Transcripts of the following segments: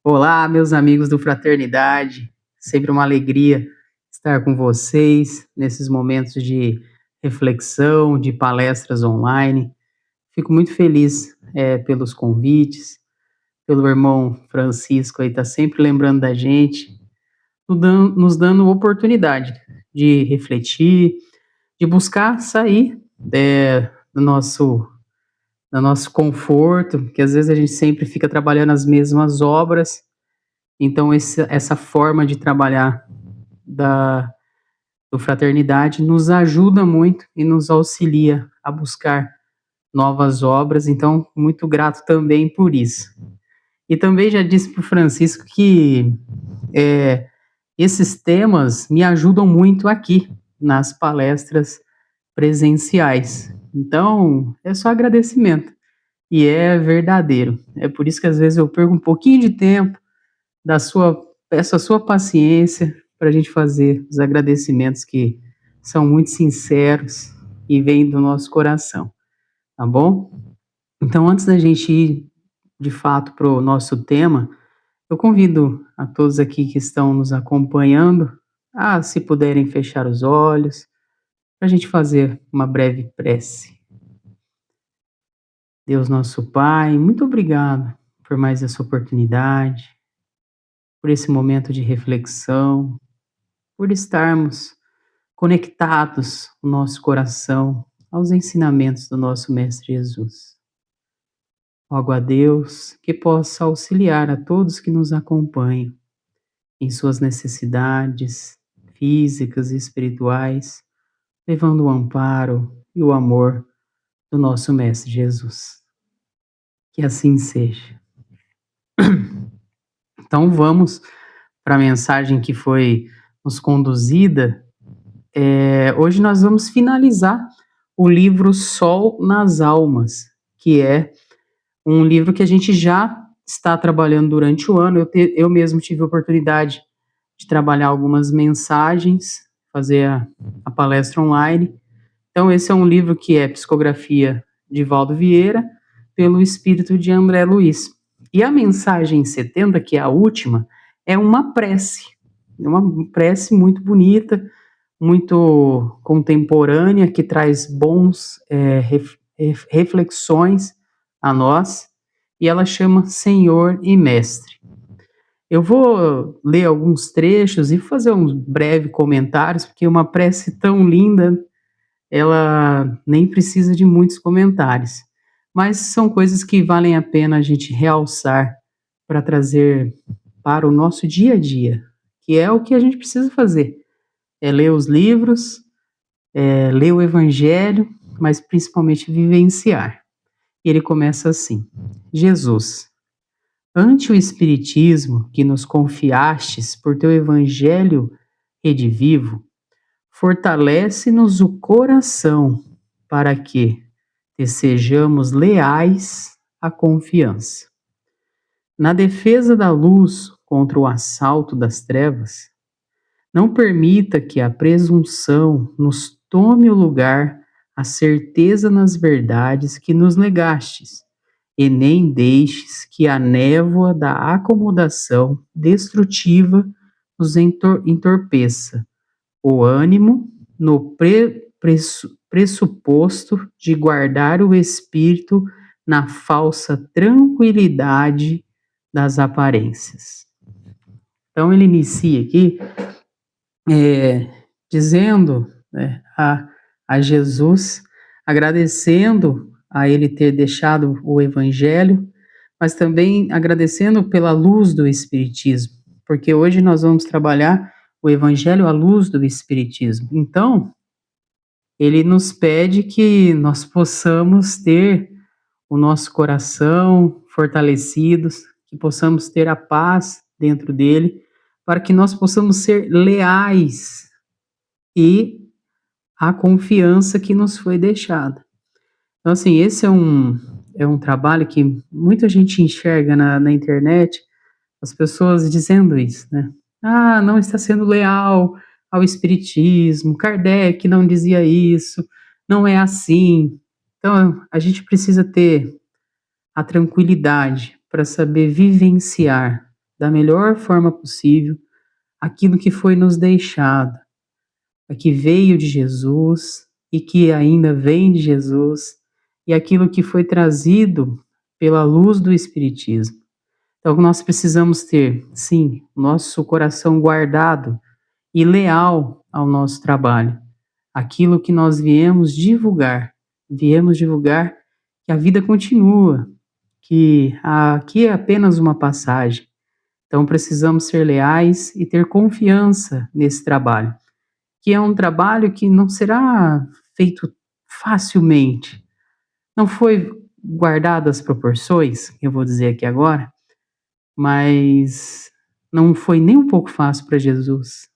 Olá, meus amigos do Fraternidade. Sempre uma alegria estar com vocês nesses momentos de reflexão, de palestras online. Fico muito feliz, pelos convites, pelo irmão Francisco aí tá sempre lembrando da gente, nos dando oportunidade de refletir, de buscar sair, do nosso conforto, que às vezes a gente sempre fica trabalhando as mesmas obras. Então, essa forma de trabalhar da, do Fraternidade nos ajuda muito e nos auxilia a buscar novas obras. Então, muito grato também por isso. E também já disse para o Francisco que é, esses temas me ajudam muito aqui nas palestras presenciais. Então, é só agradecimento. E é verdadeiro. É por isso que às vezes eu perco um pouquinho de tempo da sua, peço a sua paciência para a gente fazer os agradecimentos que são muito sinceros e vêm do nosso coração, tá bom? Então, antes da gente ir de fato para o nosso tema, eu convido a todos aqui que estão nos acompanhando a, se puderem, fechar os olhos, para a gente fazer uma breve prece. Deus nosso Pai, muito obrigado por mais essa oportunidade, por esse momento de reflexão, por estarmos conectados o nosso coração aos ensinamentos do nosso Mestre Jesus. Rogo a Deus que possa auxiliar a todos que nos acompanham em suas necessidades físicas e espirituais, levando o amparo e o amor do nosso Mestre Jesus. Que assim seja. Então vamos para a mensagem que foi nos conduzida. Hoje nós vamos finalizar o livro Sol nas Almas, que é um livro que a gente já está trabalhando durante o ano. Eu mesmo tive a oportunidade de trabalhar algumas mensagens, fazer a palestra online. Então, esse é um livro que é psicografia de Valdo Vieira, pelo espírito de André Luiz. E a mensagem 70, que é a última, é uma prece muito bonita, muito contemporânea, que traz bons reflexões a nós, e ela chama Senhor e Mestre. Eu vou ler alguns trechos e fazer uns breves comentários, porque uma prece tão linda, ela nem precisa de muitos comentários, mas são coisas que valem a pena a gente realçar para trazer para o nosso dia a dia, que é o que a gente precisa fazer, é ler os livros, ler o Evangelho, mas principalmente vivenciar. E ele começa assim: Jesus, ante o Espiritismo que nos confiastes por teu Evangelho redivivo, fortalece-nos o coração para que te sejamos leais à confiança. Na defesa da luz contra o assalto das trevas, não permita que a presunção nos tome o lugar, a certeza nas verdades que nos legastes, e nem deixes que a névoa da acomodação destrutiva nos entorpeça o ânimo no pressuposto de guardar o espírito na falsa tranquilidade das aparências. Então ele inicia aqui dizendo, né, a Jesus, agradecendo a ele ter deixado o Evangelho, mas também agradecendo pela luz do Espiritismo, porque hoje nós vamos trabalhar o Evangelho à luz do Espiritismo. Então, ele nos pede que nós possamos ter o nosso coração fortalecidos, que possamos ter a paz dentro dele, para que nós possamos ser leais e a confiança que nos foi deixada. Então, assim, esse é um trabalho que muita gente enxerga na internet, as pessoas dizendo isso, né? Ah, não está sendo leal ao Espiritismo, Kardec não dizia isso, não é assim. Então, a gente precisa ter a tranquilidade para saber vivenciar da melhor forma possível aquilo que foi nos deixado, a que veio de Jesus e que ainda vem de Jesus, e aquilo que foi trazido pela luz do Espiritismo. Então, nós precisamos ter, sim, nosso coração guardado e leal ao nosso trabalho, aquilo que nós viemos divulgar que a vida continua, que aqui é apenas uma passagem. Então, precisamos ser leais e ter confiança nesse trabalho, que é um trabalho que não será feito facilmente. Não foi guardado as proporções, eu vou dizer aqui agora, mas não foi nem um pouco fácil para Jesus.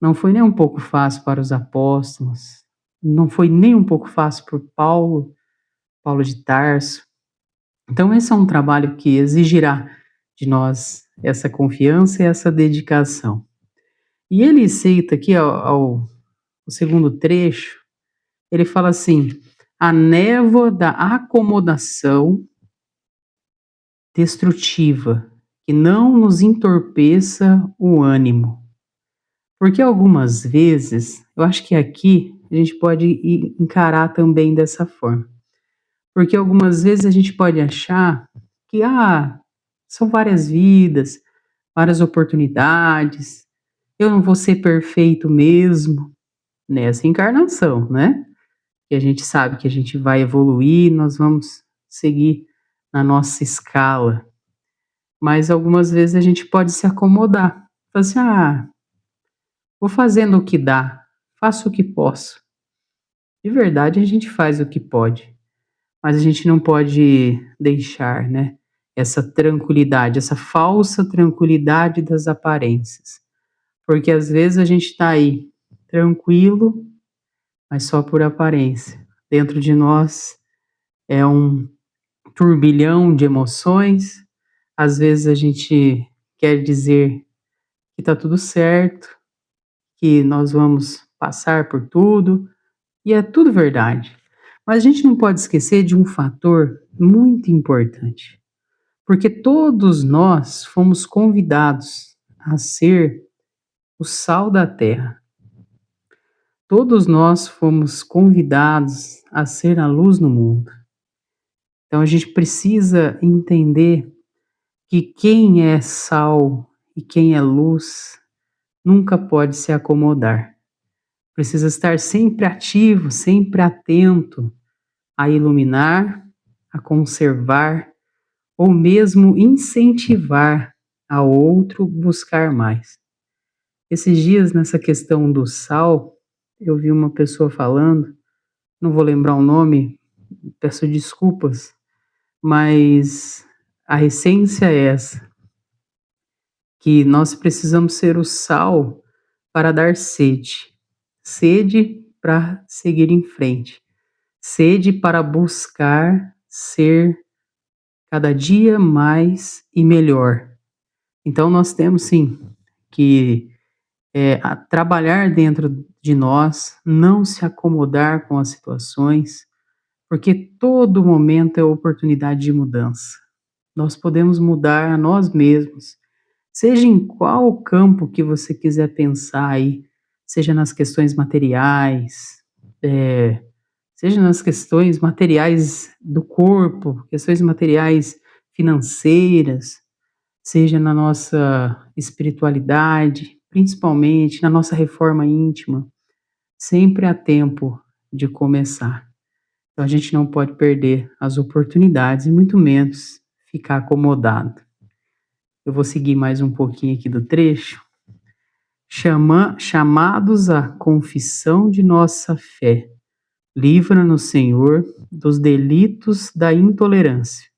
Não foi nem um pouco fácil para os apóstolos. Não foi nem um pouco fácil para Paulo, Paulo de Tarso. Então, esse é um trabalho que exigirá de nós essa confiança e essa dedicação. E ele cita aqui o segundo trecho, ele fala assim: a névoa da acomodação destrutiva, que não nos entorpeça o ânimo. Porque algumas vezes, eu acho que aqui a gente pode encarar também dessa forma. Porque algumas vezes a gente pode achar que, são várias vidas, várias oportunidades, eu não vou ser perfeito mesmo nessa encarnação, né? E a gente sabe que a gente vai evoluir, nós vamos seguir na nossa escala. Mas algumas vezes a gente pode se acomodar. Falar assim, vou fazendo o que dá, faço o que posso. De verdade, a gente faz o que pode, mas a gente não pode deixar, né, essa tranquilidade, essa falsa tranquilidade das aparências. Porque às vezes a gente está aí tranquilo, mas só por aparência. Dentro de nós é um turbilhão de emoções. Às vezes a gente quer dizer que está tudo certo, que nós vamos passar por tudo, e é tudo verdade. Mas a gente não pode esquecer de um fator muito importante, porque todos nós fomos convidados a ser o sal da terra. Todos nós fomos convidados a ser a luz no mundo. Então a gente precisa entender que quem é sal e quem é luz nunca pode se acomodar. Precisa estar sempre ativo, sempre atento a iluminar, a conservar ou mesmo incentivar a outro buscar mais. Esses dias, nessa questão do sal, eu vi uma pessoa falando, não vou lembrar o nome, peço desculpas, mas a essência é essa, que nós precisamos ser o sal para dar sede, sede para seguir em frente, sede para buscar ser cada dia mais e melhor. Então nós temos sim que trabalhar dentro de nós, não se acomodar com as situações, porque todo momento é oportunidade de mudança. Nós podemos mudar a nós mesmos, seja em qual campo que você quiser pensar aí, seja nas questões materiais, seja nas questões materiais do corpo, questões materiais financeiras, seja na nossa espiritualidade, principalmente na nossa reforma íntima, sempre há tempo de começar. Então a gente não pode perder as oportunidades e muito menos ficar acomodado. Eu vou seguir mais um pouquinho aqui do trecho. Chamados à confissão de nossa fé, livra-nos, Senhor, dos delitos da intolerância.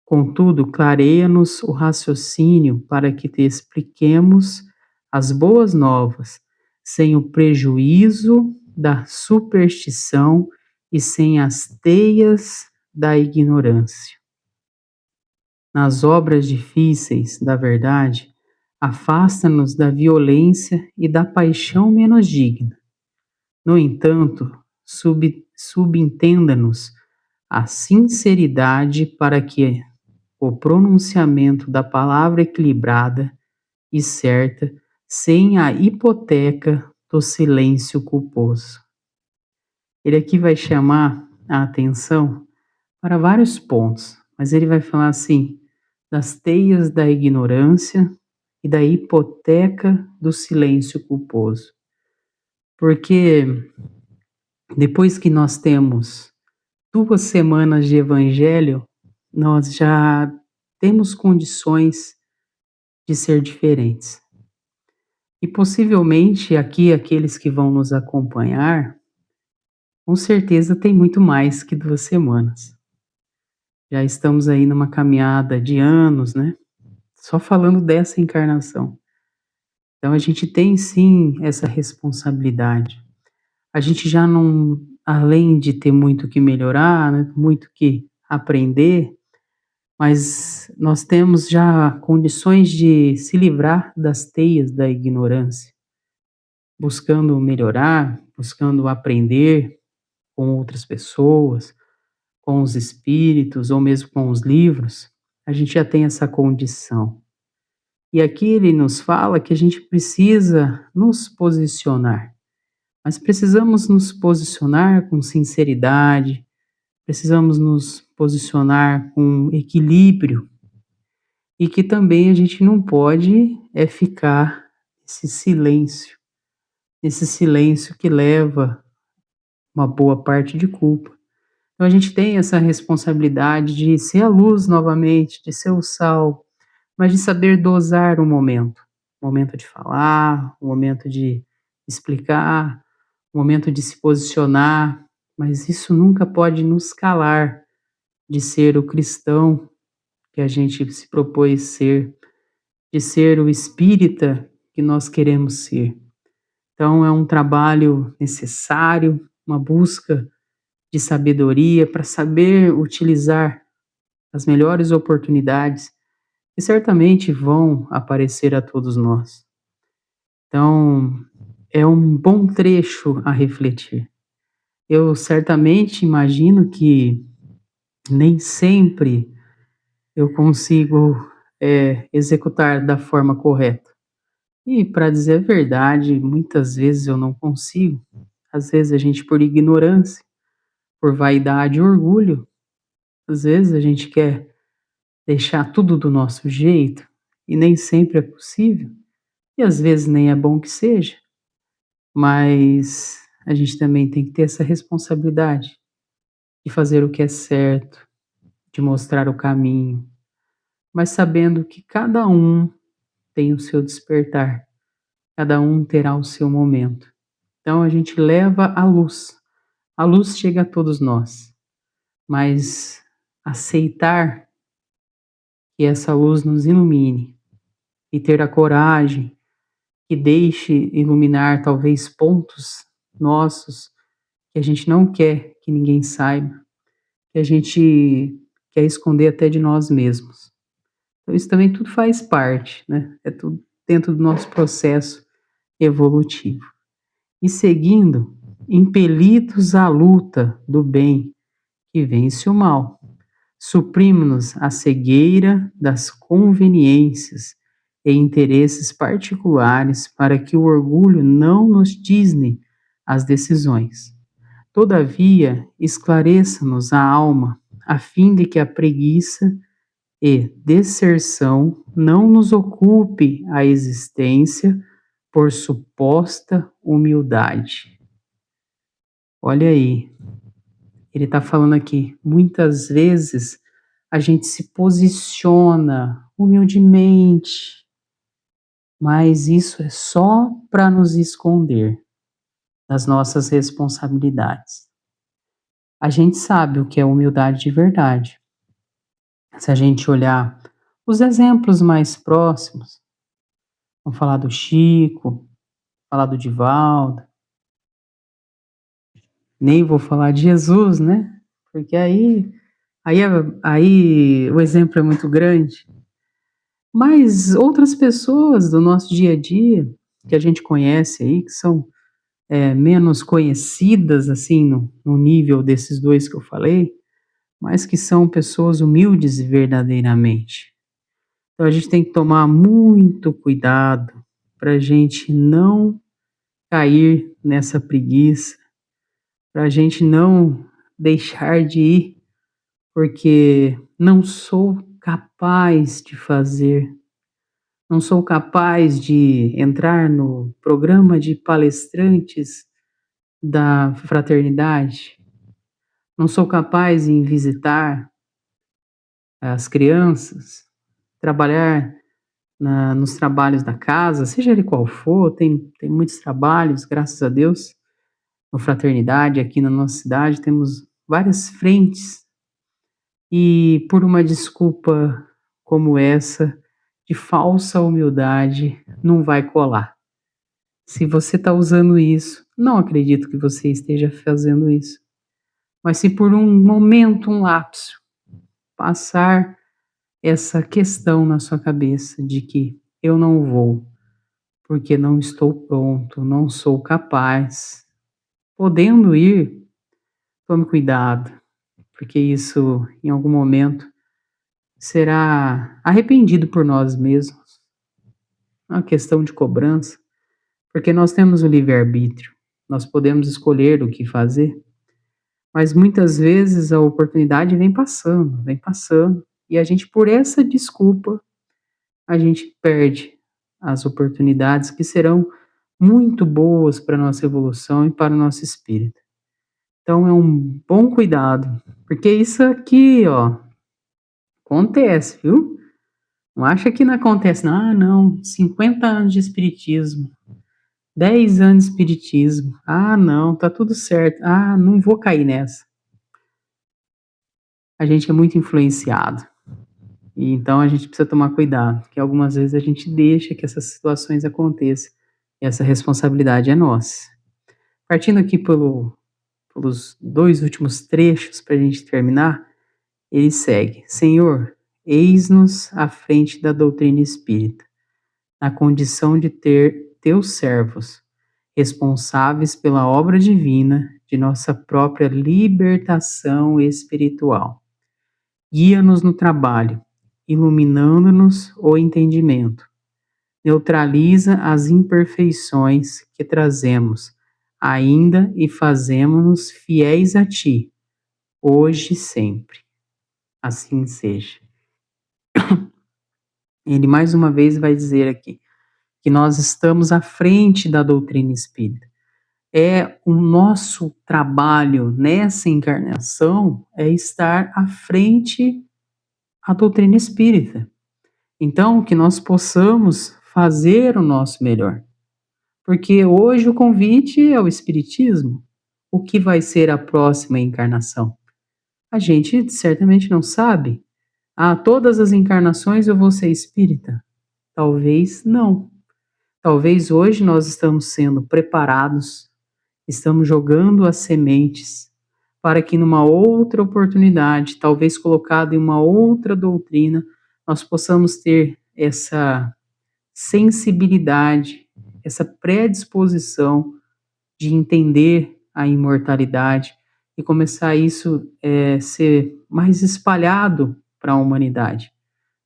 Contudo, clareia-nos o raciocínio para que te expliquemos as boas novas, sem o prejuízo da superstição e sem as teias da ignorância. Nas obras difíceis da verdade, afasta-nos da violência e da paixão menos digna. No entanto, subentenda-nos a sinceridade para que o pronunciamento da palavra equilibrada e certa, sem a hipoteca do silêncio culposo. Ele aqui vai chamar a atenção para vários pontos, mas ele vai falar assim: das teias da ignorância e da hipoteca do silêncio culposo. Porque depois que nós temos 2 semanas de evangelho, nós já temos condições de ser diferentes. E possivelmente aqui aqueles que vão nos acompanhar, com certeza tem muito mais que 2 semanas. Já estamos aí numa caminhada de anos, né, só falando dessa encarnação. Então a gente tem sim essa responsabilidade. A gente já não, além de ter muito que melhorar, né, muito que aprender, mas nós temos já condições de se livrar das teias da ignorância, buscando melhorar, buscando aprender com outras pessoas, com os espíritos ou mesmo com os livros, a gente já tem essa condição. E aqui ele nos fala que a gente precisa nos posicionar, mas precisamos nos posicionar com sinceridade, precisamos nos posicionar com equilíbrio e que também a gente não pode ficar esse silêncio que leva uma boa parte de culpa. Então a gente tem essa responsabilidade de ser a luz novamente, de ser o sal, mas de saber dosar o momento de falar, o momento de explicar, o momento de se posicionar, mas isso nunca pode nos calar de ser o cristão que a gente se propôs ser, de ser o espírita que nós queremos ser. Então é um trabalho necessário, uma busca de sabedoria para saber utilizar as melhores oportunidades que certamente vão aparecer a todos nós. Então, é um bom trecho a refletir. Eu certamente imagino que nem sempre eu consigo executar da forma correta. E, para dizer a verdade, muitas vezes eu não consigo. Às vezes a gente, por ignorância, por vaidade e orgulho, às vezes a gente quer deixar tudo do nosso jeito e nem sempre é possível. E às vezes nem é bom que seja, mas a gente também tem que ter essa responsabilidade de fazer o que é certo, de mostrar o caminho, mas sabendo que cada um tem o seu despertar, cada um terá o seu momento. Então a gente leva a luz chega a todos nós, mas aceitar que essa luz nos ilumine e ter a coragem que deixe iluminar talvez pontos nossos que a gente não quer que ninguém saiba, que a gente quer esconder até de nós mesmos. Então isso também tudo faz parte, né? É tudo dentro do nosso processo evolutivo. E seguindo, impelidos à luta do bem que vence o mal, suprimos-nos a cegueira das conveniências e interesses particulares para que o orgulho não nos tisne as decisões. Todavia, esclareça-nos a alma, a fim de que a preguiça e deserção não nos ocupe a existência por suposta humildade. Olha aí, ele está falando aqui, muitas vezes a gente se posiciona humildemente, mas isso é só para nos esconder das nossas responsabilidades. A gente sabe o que é humildade de verdade. Se a gente olhar os exemplos mais próximos, vamos falar do Chico, falar do Divaldo, nem vou falar de Jesus, né? Porque aí, aí o exemplo é muito grande. Mas outras pessoas do nosso dia a dia, que a gente conhece aí, que são menos conhecidas, assim, no nível desses dois que eu falei, mas que são pessoas humildes verdadeiramente. Então a gente tem que tomar muito cuidado para a gente não cair nessa preguiça, para a gente não deixar de ir, porque não sou capaz de fazer, não sou capaz de entrar no programa de palestrantes da fraternidade, não sou capaz em visitar as crianças, trabalhar nos trabalhos da casa, seja ele qual for, tem muitos trabalhos, graças a Deus, no Fraternidade, aqui na nossa cidade, temos várias frentes, e por uma desculpa como essa, de falsa humildade, não vai colar. Se você está usando isso, não acredito que você esteja fazendo isso, mas se por um momento, um lapso, passar essa questão na sua cabeça de que eu não vou, porque não estou pronto, não sou capaz. Podendo ir, tome cuidado, porque isso em algum momento será arrependido por nós mesmos. É uma questão de cobrança, porque nós temos o livre-arbítrio, nós podemos escolher o que fazer, mas muitas vezes a oportunidade vem passando, e a gente, por essa desculpa, a gente perde as oportunidades que serão muito boas para a nossa evolução e para o nosso espírito. Então é um bom cuidado, porque isso aqui, ó, acontece, viu? Não acha que não acontece, não. Ah, não, 50 anos de espiritismo, 10 anos de espiritismo. Ah, não, tá tudo certo. Ah, não vou cair nessa. A gente é muito influenciado. E então a gente precisa tomar cuidado, porque algumas vezes a gente deixa que essas situações aconteçam. E essa responsabilidade é nossa. Partindo aqui pelos dois últimos trechos para a gente terminar, ele segue: Senhor, eis-nos à frente da doutrina espírita, na condição de ter teus servos, responsáveis pela obra divina de nossa própria libertação espiritual. Guia-nos no trabalho, iluminando-nos o entendimento. Neutraliza as imperfeições que trazemos, ainda e fazemo-nos fiéis a Ti, hoje e sempre. Assim seja. Ele mais uma vez vai dizer aqui que nós estamos à frente da doutrina espírita. É o nosso trabalho nessa encarnação é estar à frente da doutrina espírita. Então, que nós possamos fazer o nosso melhor. Porque hoje o convite é o espiritismo. O que vai ser a próxima encarnação? A gente certamente não sabe. Ah, todas as encarnações eu vou ser espírita? Talvez não. Talvez hoje nós estamos sendo preparados, estamos jogando as sementes para que numa outra oportunidade, talvez colocado em uma outra doutrina, nós possamos ter essa sensibilidade, essa predisposição de entender a imortalidade e começar isso ser mais espalhado para a humanidade.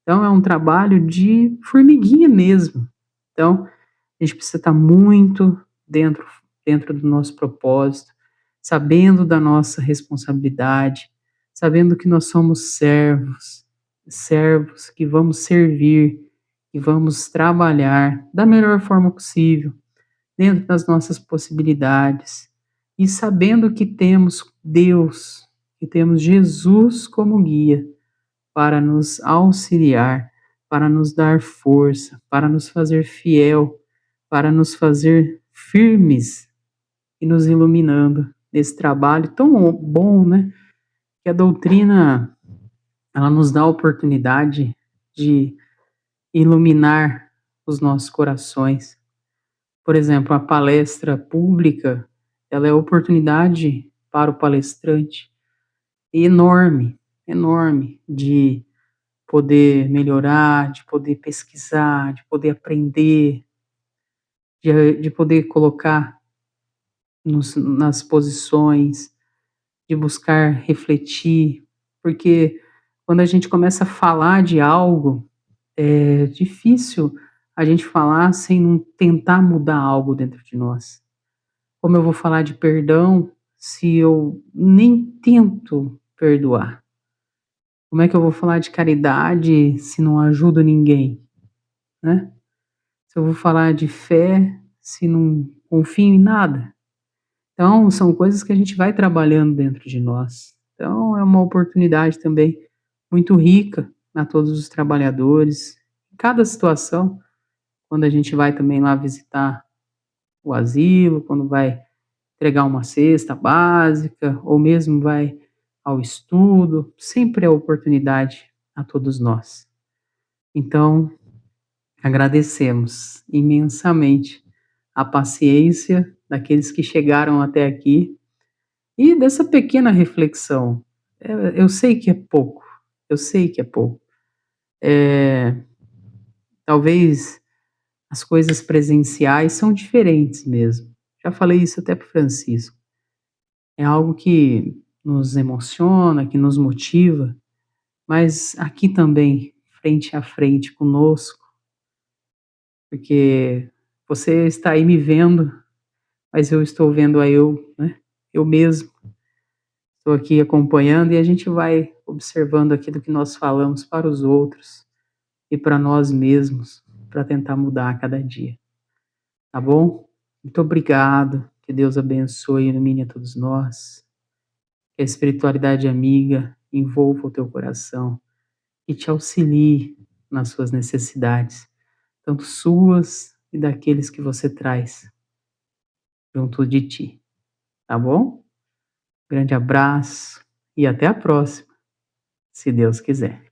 Então é um trabalho de formiguinha mesmo. Então a gente precisa estar muito dentro, dentro do nosso propósito, sabendo da nossa responsabilidade, sabendo que nós somos servos, servos que vamos servir, que vamos trabalhar da melhor forma possível, dentro das nossas possibilidades, e sabendo que temos Deus, que temos Jesus como guia para nos auxiliar, para nos dar força, para nos fazer fiel, para nos fazer firmes e nos iluminando nesse trabalho tão bom, né? Que a doutrina, ela nos dá a oportunidade de iluminar os nossos corações. Por exemplo, a palestra pública, ela é oportunidade para o palestrante enorme, enorme, de poder melhorar, de poder pesquisar, de poder aprender, de poder colocar nas posições, de buscar refletir. porque quando a gente começa a falar de algo, é difícil a gente falar sem não tentar mudar algo dentro de nós. Como eu vou falar de perdão se eu nem tento perdoar? Como é que eu vou falar de caridade se não ajudo ninguém, né? Se eu vou falar de fé se não confio em nada? Então, são coisas que a gente vai trabalhando dentro de nós. Então, é uma oportunidade também muito rica a todos os trabalhadores. Em cada situação, quando a gente vai também lá visitar o asilo, quando vai entregar uma cesta básica, ou mesmo vai ao estudo, sempre é oportunidade a todos nós. Então, agradecemos imensamente a paciência daqueles que chegaram até aqui e dessa pequena reflexão. Eu sei que é pouco, eu sei que é pouco. Talvez as coisas presenciais são diferentes mesmo. Já falei isso até para o Francisco. É algo que nos emociona, que nos motiva, mas aqui também, frente a frente conosco, porque você está aí me vendo, mas eu estou vendo a eu, né? Eu mesmo estou aqui acompanhando e a gente vai observando aquilo que nós falamos para os outros e para nós mesmos, para tentar mudar a cada dia, tá bom? Muito obrigado, que Deus abençoe e ilumine a todos nós, que a espiritualidade amiga envolva o teu coração e te auxilie nas suas necessidades, tanto suas e daqueles que você traz junto de ti, tá bom? Grande abraço e até a próxima, se Deus quiser.